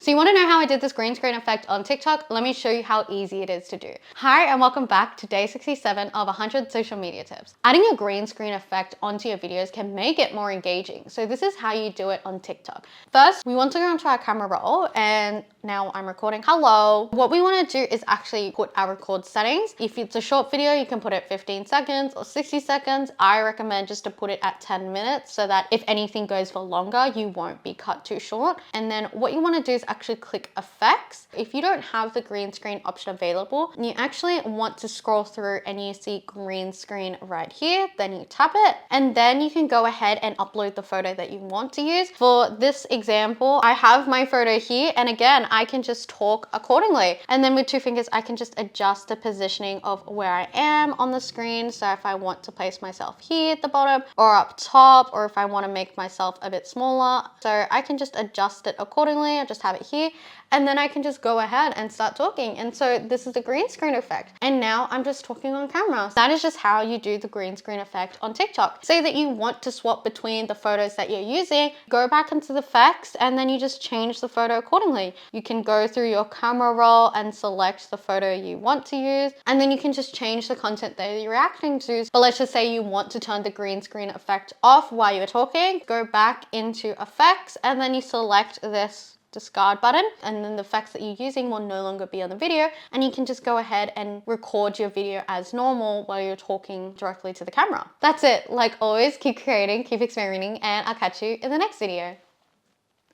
So you want to know how I did this green screen effect on TikTok? Let me show you how easy it is to do. Hi and welcome back to day 67 of 100 social media tips. Adding a green screen effect onto your videos can make it more engaging. So this is how you do it on TikTok. First, we want to go onto our camera roll, and now I'm recording. Hello. What we want to do is actually put our record settings. If it's a short video, you can put it 15 seconds or 60 seconds. I recommend just to put it at 10 minutes so that if anything goes for longer, you won't be cut too short. And then what you want to do is actually click effects. If you don't have the green screen option available, you actually want to scroll through and you see green screen right here, then you tap it and then you can go ahead and upload the photo that you want to use. For this example, I have my photo here, and again, I can just talk accordingly. And then with two fingers, I can just adjust the positioning of where I am on the screen. So if I want to place myself here at the bottom or up top, or if I want to make myself a bit smaller, so I can just adjust it accordingly. I just have it here, and then I can just go ahead and start talking. And so this is the green screen effect. And now I'm just talking on camera. That is just how you do the green screen effect on TikTok. Say that you want to swap between the photos that you're using, go back into the effects, and then you just change the photo accordingly. You can go through your camera roll and select the photo you want to use, and then you can just change the content that you're reacting to. But let's just say you want to turn the green screen effect off while you're talking. Go back into effects, and then you select this discard button, and then the effects that you're using will no longer be on the video, and you can just go ahead and record your video as normal while you're talking directly to the camera. That's it. Like always, keep creating, keep experimenting, and I'll catch you in the next video.